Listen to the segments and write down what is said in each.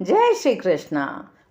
जय श्री कृष्णा।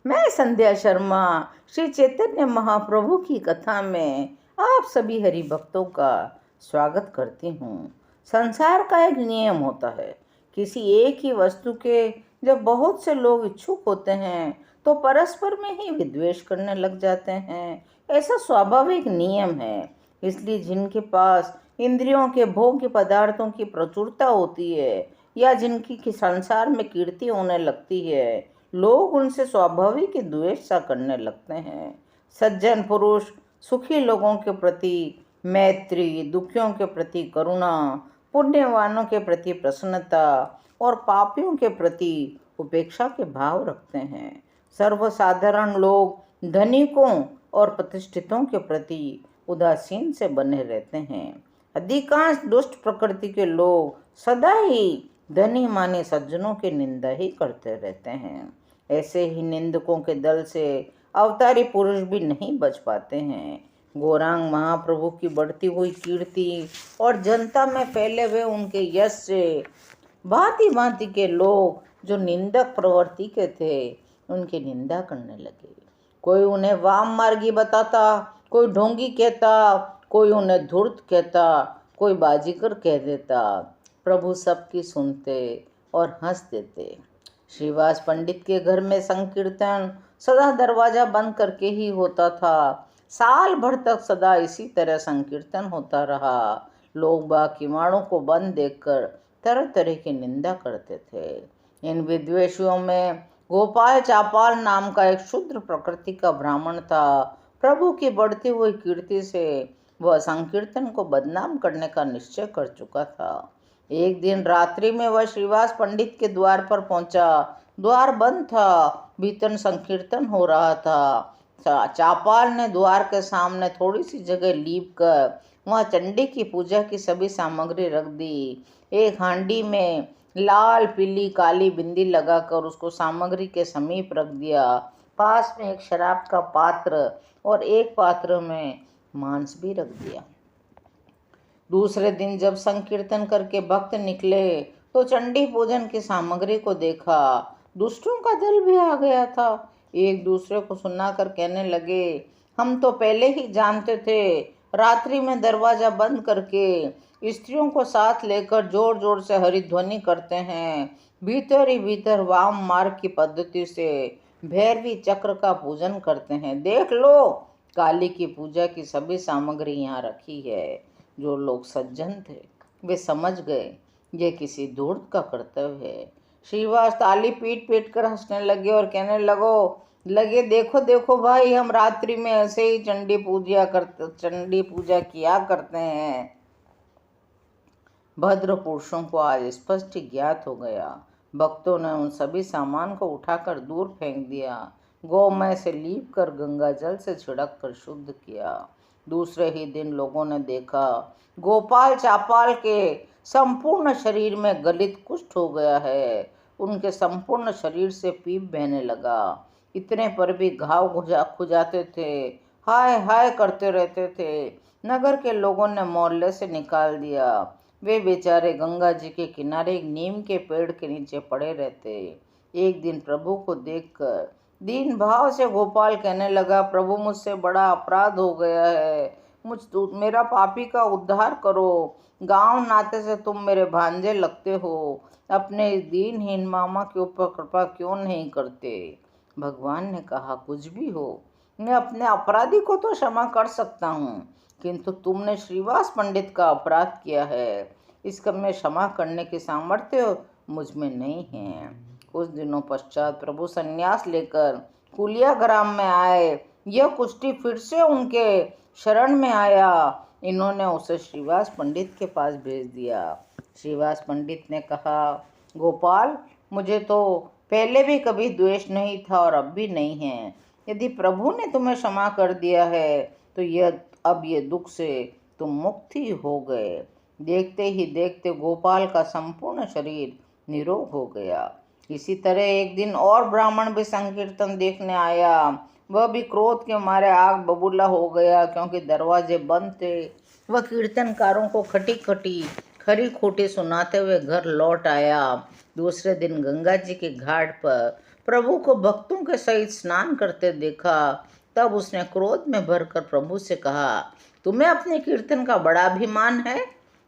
मैं संध्या शर्मा श्री चैतन्य महाप्रभु की कथा में आप सभी हरि भक्तों का स्वागत करती हूँ। संसार का एक नियम होता है, किसी एक ही वस्तु के जब बहुत से लोग इच्छुक होते हैं तो परस्पर में ही विद्वेष करने लग जाते हैं। ऐसा स्वाभाविक नियम है। इसलिए जिनके पास इंद्रियों के भोग्य पदार्थों की प्रचुरता होती है या जिनकी की संसार में कीर्ति होने लगती है, लोग उनसे स्वाभाविक ही द्वेष सा करने लगते हैं। सज्जन पुरुष सुखी लोगों के प्रति मैत्री, दुखियों के प्रति करुणा, पुण्यवानों के प्रति प्रसन्नता और पापियों के प्रति उपेक्षा के भाव रखते हैं। सर्वसाधारण लोग धनिकों और प्रतिष्ठितों के प्रति उदासीन से बने रहते हैं। अधिकांश दुष्ट प्रकृति के लोग सदा ही धनी माने सज्जनों की निंदा ही करते रहते हैं। ऐसे ही निंदकों के दल से अवतारी पुरुष भी नहीं बच पाते हैं। गौरांग महाप्रभु की बढ़ती हुई कीर्ति और जनता में फैले हुए उनके यश से भांति भांति के लोग जो निंदक प्रवृत्ति के थे उनकी निंदा करने लगे। कोई उन्हें वाम मार्गी बताता, कोई ढोंगी कहता, कोई उन्हें धूर्त कहता, कोई बाजीगर कह देता। प्रभु सबकी सुनते और हंस देते। श्रीवास पंडित के घर में संकीर्तन सदा दरवाजा बंद करके ही होता था। साल भर तक सदा इसी तरह संकीर्तन होता रहा। लोग बाग किवाड़ों को बंद देखकर तरह तरह की निंदा करते थे। इन विद्वेषियों में गोपाल चापाल नाम का एक शूद्र प्रकृति का ब्राह्मण था। प्रभु की बढ़ती हुई कीर्ति से वह संकीर्तन को बदनाम करने का निश्चय कर चुका था। एक दिन रात्रि में वह श्रीवास पंडित के द्वार पर पहुंचा। द्वार बंद था, भीतर संकीर्तन हो रहा था। चापाल ने द्वार के सामने थोड़ी सी जगह लीप कर वहाँ चंडी की पूजा की सभी सामग्री रख दी। एक हांडी में लाल पीली काली बिंदी लगाकर उसको सामग्री के समीप रख दिया। पास में एक शराब का पात्र और एक पात्र में मांस भी रख दिया। दूसरे दिन जब संकीर्तन करके भक्त निकले तो चंडी पूजन की सामग्री को देखा। दुष्टों का दल भी आ गया था। एक दूसरे को सुनाकर कहने लगे, हम तो पहले ही जानते थे, रात्रि में दरवाजा बंद करके स्त्रियों को साथ लेकर जोर जोर से हरिध्वनि करते हैं। भीतर ही भीतर वाम मार्ग की पद्धति से भैरवी चक्र का पूजन करते हैं। देख लो, काली की पूजा की सभी सामग्री यहाँ रखी है। जो लोग सज्जन थे वे समझ गए ये किसी धूर्त का कर्तव्य है। श्रीवास ताली पीट पीट कर हंसने लगे और कहने लगे, देखो देखो भाई, हम रात्रि में ऐसे ही चंडी पूजा किया करते हैं। भद्र पुरुषों को आज स्पष्ट ज्ञात हो गया। भक्तों ने उन सभी सामान को उठाकर दूर फेंक दिया। गोमय से लीप कर गंगा जल से छिड़क कर शुद्ध किया। दूसरे ही दिन लोगों ने देखा गोपाल चापाल के संपूर्ण शरीर में गलित कुष्ठ हो गया है। उनके संपूर्ण शरीर से पीप बहने लगा। इतने पर भी घाव खुजाते थे, हाय हाय करते रहते थे। नगर के लोगों ने मोहल्ले से निकाल दिया। वे बेचारे गंगा जी के किनारे एक नीम के पेड़ के नीचे पड़े रहते। एक दिन प्रभु को देखकर दीन भाव से गोपाल कहने लगा, प्रभु मुझसे बड़ा अपराध हो गया है, मेरा पापी का उद्धार करो। गांव नाते से तुम मेरे भांजे लगते हो, अपने इस दीनहीन मामा के ऊपर कृपा क्यों नहीं करते। भगवान ने कहा, कुछ भी हो, मैं अपने अपराधी को तो क्षमा कर सकता हूँ, किंतु तुमने श्रीवास पंडित का अपराध किया है, इसका मैं क्षमा करने की सामर्थ्य मुझ में नहीं है। कुछ दिनों पश्चात प्रभु संन्यास लेकर कुलिया ग्राम में आए। यह कुष्ठी फिर से उनके शरण में आया। इन्होंने उसे श्रीवास पंडित के पास भेज दिया। श्रीवास पंडित ने कहा, गोपाल, मुझे तो पहले भी कभी द्वेष नहीं था और अब भी नहीं है। यदि प्रभु ने तुम्हें क्षमा कर दिया है तो अब ये दुख से तुम मुक्त ही हो गए। देखते ही देखते गोपाल का संपूर्ण शरीर निरोग हो गया। इसी तरह एक दिन और ब्राह्मण भी संकीर्तन देखने आया। वह भी क्रोध के मारे आग बबूला हो गया, क्योंकि दरवाजे बंद थे। वह कीर्तनकारों को खटी खटी खरी खोटी सुनाते हुए घर लौट आया। दूसरे दिन गंगा जी के घाट पर प्रभु को भक्तों के सहित स्नान करते देखा। तब उसने क्रोध में भरकर प्रभु से कहा, तुम्हें अपने कीर्तन का बड़ा अभिमान है।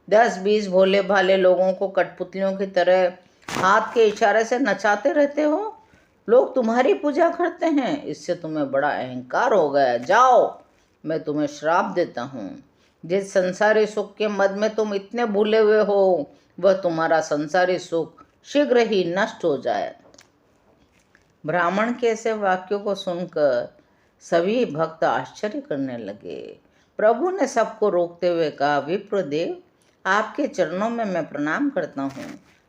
10-20 भोले भाले लोगों को कठपुतलियों की तरह हाथ के इशारे से नचाते रहते हो। लोग तुम्हारी पूजा करते हैं, इससे तुम्हें बड़ा अहंकार हो गया। जाओ, मैं तुम्हें श्राप देता हूँ। जिस संसारी सुख के मद में तुम इतने भूले हुए हो, वह तुम्हारा संसारी सुख शीघ्र ही नष्ट हो जाए। ब्राह्मण के ऐसे वाक्यों को सुनकर सभी भक्त आश्चर्य करने लगे। प्रभु ने सबको रोकते हुए कहा, विप्रदेव, आपके चरणों में मैं प्रणाम करता हूँ।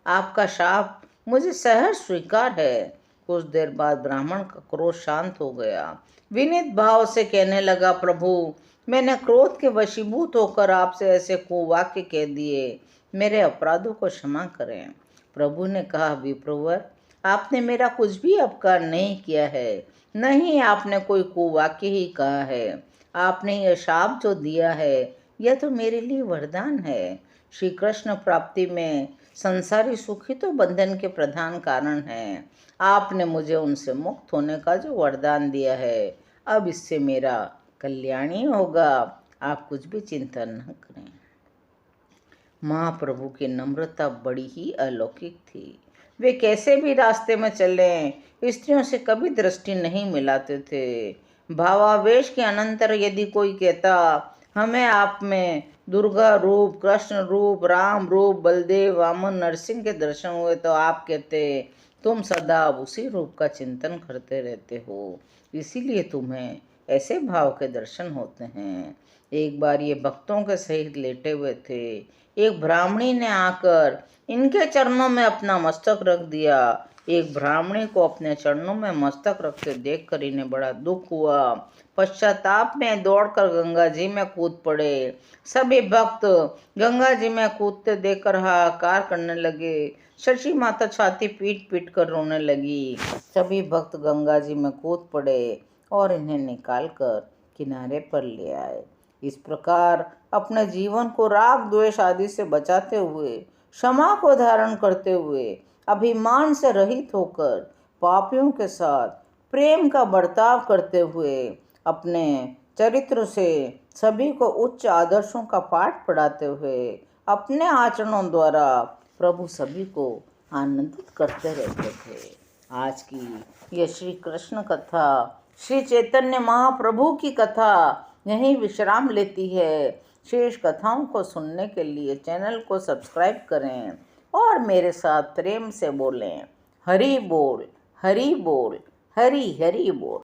आपका शाप मुझे सहर्ष स्वीकार है। कुछ देर बाद ब्राह्मण का क्रोध शांत हो गया। विनीत भाव से कहने लगा, प्रभु, मैंने क्रोध के वशीभूत होकर आपसे ऐसे कुवाक्य कह दिए। मेरे अपराधों को क्षमा करें। प्रभु ने कहा, विप्रवर, आपने मेरा कुछ भी अपकार नहीं किया है, नहीं आपने कोई कुवाक्य ही कहा है। आपने यह शाप जो दिया है, यह तो मेरे लिए वरदान है। श्री कृष्ण प्राप्ति में संसारी सुख ही तो बंधन के प्रधान कारण है। आपने मुझे उनसे मुक्त होने का जो वरदान दिया है, अब इससे मेरा कल्याण ही होगा। आप कुछ भी चिंता न करें। महाप्रभु की नम्रता बड़ी ही अलौकिक थी। वे कैसे भी रास्ते में चलें, स्त्रियों से कभी दृष्टि नहीं मिलाते थे। भावावेश के अनंतर यदि कोई कहता, हमें आप में दुर्गा रूप, कृष्ण रूप, राम रूप, बलदेव, वामन, नरसिंह के दर्शन हुए, तो आप कहते, तुम सदा उसी रूप का चिंतन करते रहते हो, इसीलिए तुम्हें ऐसे भाव के दर्शन होते हैं। एक बार ये भक्तों के सहित लेटे हुए थे। एक ब्राह्मणी ने आकर इनके चरणों में अपना मस्तक रख दिया। एक ब्राह्मणी को अपने चरणों में मस्तक रखते देखकर इन्हें बड़ा दुख हुआ। पश्चाताप में दौड़कर गंगा जी में कूद पड़े। सभी भक्त गंगा जी में कूदते देखकर हाहाकार करने लगे। शशि माता छाती पीट पीट कर रोने लगी। सभी भक्त गंगा जी में कूद पड़े और इन्हें निकालकर किनारे पर ले आए। इस प्रकार अपने जीवन को राग द्वेष आदि से बचाते हुए, क्षमा को धारण करते हुए, अभिमान से रहित होकर, पापियों के साथ प्रेम का बर्ताव करते हुए, अपने चरित्र से सभी को उच्च आदर्शों का पाठ पढ़ाते हुए, अपने आचरणों द्वारा प्रभु सभी को आनंदित करते रहते थे। आज की यह श्री कृष्ण कथा, श्री चैतन्य महाप्रभु की कथा यहीं विश्राम लेती है। शेष कथाओं को सुनने के लिए चैनल को सब्सक्राइब करें और मेरे साथ प्रेम से बोलें, हरि बोल, हरि बोल, हरि हरि बोल।